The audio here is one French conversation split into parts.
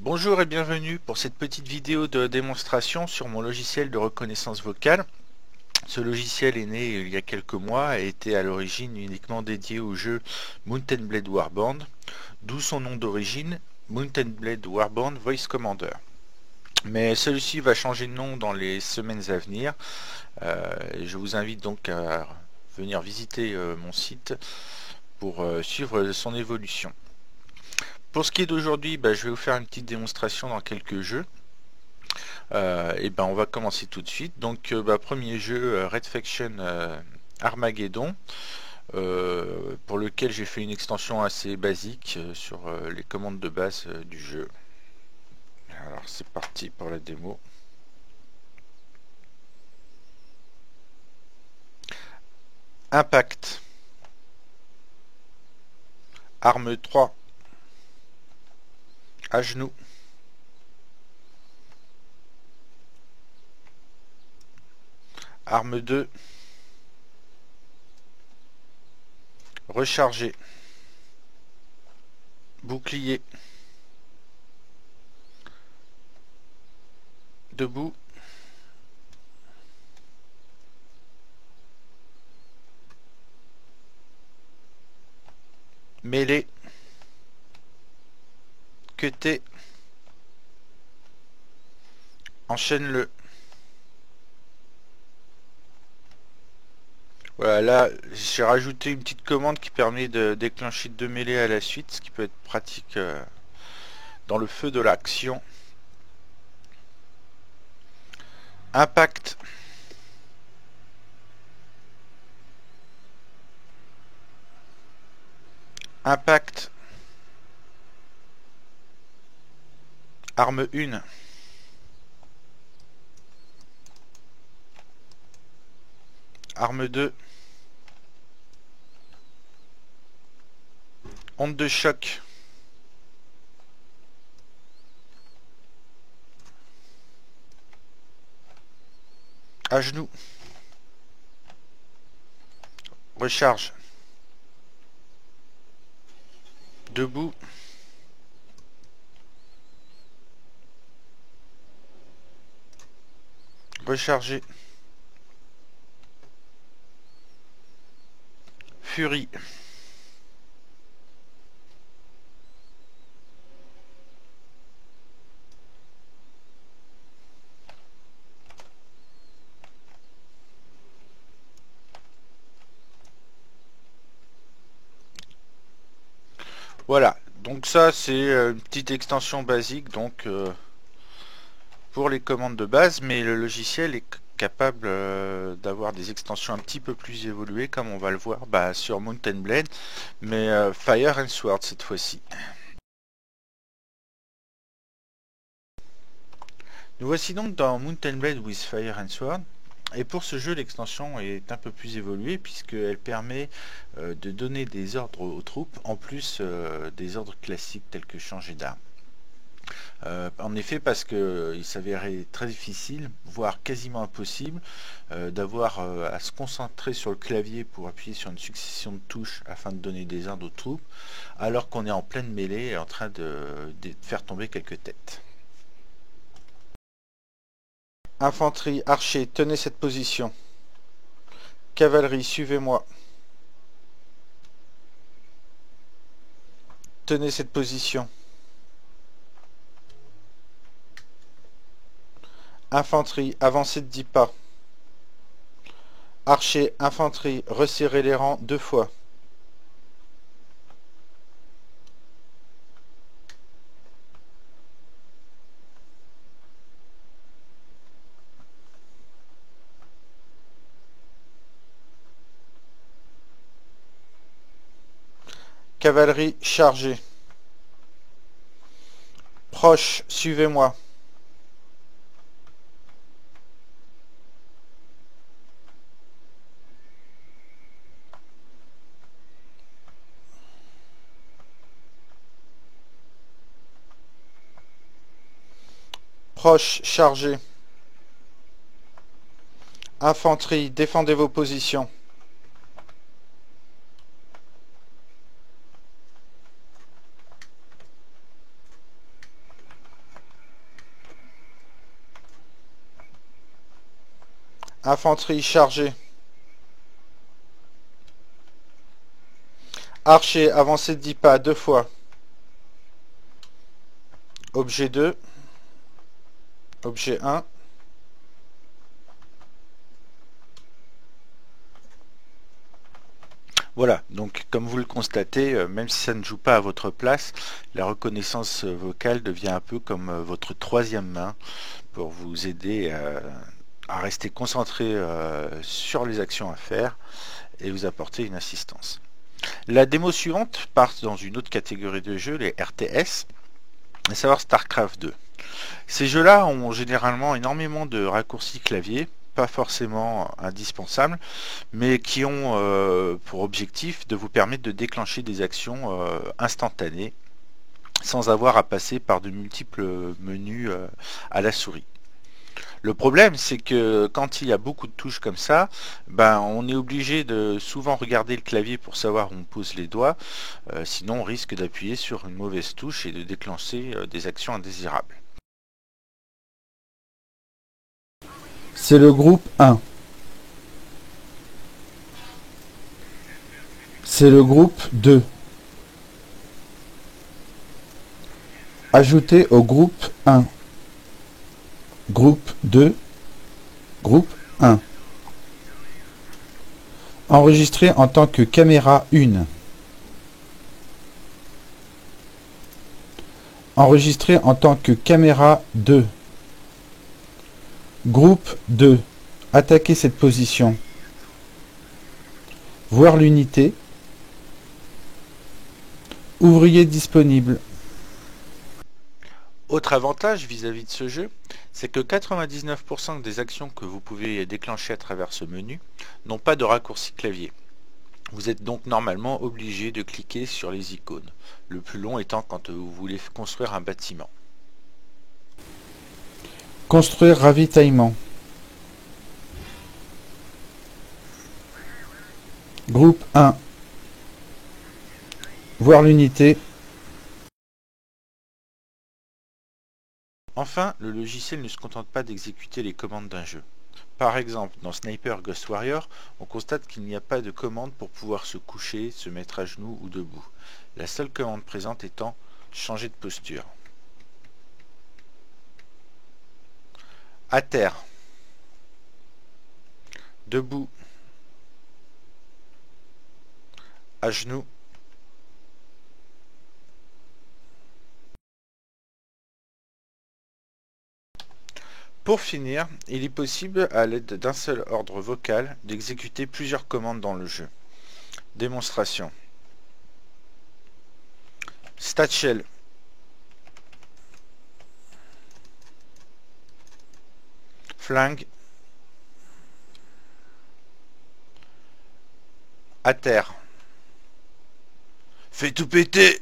Bonjour et bienvenue pour cette petite vidéo de démonstration sur mon logiciel de reconnaissance vocale. Ce logiciel est né il y a quelques mois et était à l'origine uniquement dédié au jeu Mount & Blade Warband, d'où son nom d'origine, Mount & Blade Warband Voice Commander. Mais celui-ci va changer de nom dans les semaines à venir. Je vous invite donc à venir visiter mon site pour suivre son évolution. Pour ce qui est d'aujourd'hui, je vais vous faire une petite démonstration dans quelques jeux. On va commencer tout de suite. Donc, premier jeu, Red Faction Armageddon, pour lequel j'ai fait une extension assez basique sur les commandes de base du jeu. Alors, c'est parti pour la démo. Impact. Arme 3. À genoux. Arme 2. Recharger. Bouclier. Debout. Mêlée. Cutter. Enchaîne-le. Voilà, là j'ai rajouté une petite commande qui permet de déclencher 2 mêlées à la suite, ce qui peut être pratique dans le feu de l'action. Impact. Impact. Arme 1. Arme 2. Onde de choc. À genoux. Recharge. Debout. Recharger. Furie. Voilà, donc ça c'est une petite extension basique donc pour les commandes de base, mais le logiciel est capable d'avoir des extensions un petit peu plus évoluées comme on va le voir sur Mount & Blade, mais Fire and Sword cette fois-ci. Nous voici donc dans Mount & Blade with Fire and Sword. Et pour ce jeu, l'extension est un peu plus évoluée puisqu'elle permet de donner des ordres aux troupes, en plus des ordres classiques tels que changer d'arme. En effet, parce qu'il s'avérait très difficile, voire quasiment impossible, d'avoir à se concentrer sur le clavier pour appuyer sur une succession de touches afin de donner des ordres aux troupes, alors qu'on est en pleine mêlée et en train de faire tomber quelques têtes. Infanterie, archer, tenez cette position. Cavalerie, suivez-moi. Tenez cette position. Infanterie, avancez de 10 pas. Archer, infanterie, resserrez les rangs 2 fois. Cavalerie, chargez. Proche, suivez-moi. Proche, chargez. Infanterie, défendez vos positions. Infanterie chargée. Archer, avancé de 10 pas, 2 fois. Objet 2. Objet 1. Voilà, donc comme vous le constatez, même si ça ne joue pas à votre place, la reconnaissance vocale devient un peu comme votre troisième main pour vous aider à rester concentré sur les actions à faire et vous apporter une assistance. La démo suivante part dans une autre catégorie de jeux, les RTS, à savoir StarCraft 2. Ces jeux-là ont généralement énormément de raccourcis clavier, pas forcément indispensables, mais qui ont pour objectif de vous permettre de déclencher des actions instantanées sans avoir à passer par de multiples menus à la souris. Le problème, c'est que quand il y a beaucoup de touches comme ça, on est obligé de souvent regarder le clavier pour savoir où on pose les doigts, sinon on risque d'appuyer sur une mauvaise touche et de déclencher des actions indésirables. C'est le groupe 1. C'est le groupe 2. Ajouter au groupe 1. Groupe 2. Groupe 1. Enregistrer en tant que caméra 1. Enregistrer en tant que caméra 2. Groupe 2. Attaquer cette position. Voir l'unité. Ouvrier disponible. Autre avantage vis-à-vis de ce jeu, c'est que 99% des actions que vous pouvez déclencher à travers ce menu n'ont pas de raccourci clavier. Vous êtes donc normalement obligé de cliquer sur les icônes, le plus long étant quand vous voulez construire un bâtiment. Construire ravitaillement. Groupe 1. Voir l'unité. Enfin, le logiciel ne se contente pas d'exécuter les commandes d'un jeu. Par exemple, dans Sniper Ghost Warrior, on constate qu'il n'y a pas de commande pour pouvoir se coucher, se mettre à genoux ou debout. La seule commande présente étant changer de posture. À terre. Debout. À genoux. Pour finir, il est possible, à l'aide d'un seul ordre vocal, d'exécuter plusieurs commandes dans le jeu. Démonstration. StatShell. Flingue. À terre. Fais tout péter!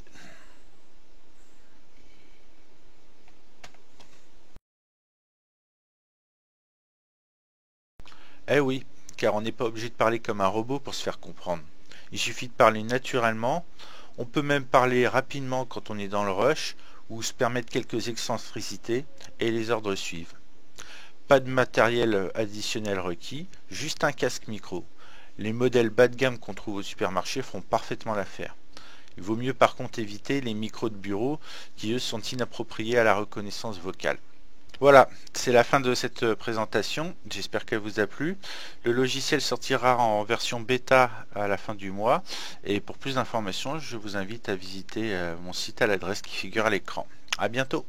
Eh oui, car on n'est pas obligé de parler comme un robot pour se faire comprendre. Il suffit de parler naturellement, on peut même parler rapidement quand on est dans le rush, ou se permettre quelques excentricités, et les ordres suivent. Pas de matériel additionnel requis, juste un casque micro. Les modèles bas de gamme qu'on trouve au supermarché feront parfaitement l'affaire. Il vaut mieux par contre éviter les micros de bureau qui eux sont inappropriés à la reconnaissance vocale. Voilà, c'est la fin de cette présentation, j'espère qu'elle vous a plu. Le logiciel sortira en version bêta à la fin du mois et pour plus d'informations, je vous invite à visiter mon site à l'adresse qui figure à l'écran. À bientôt.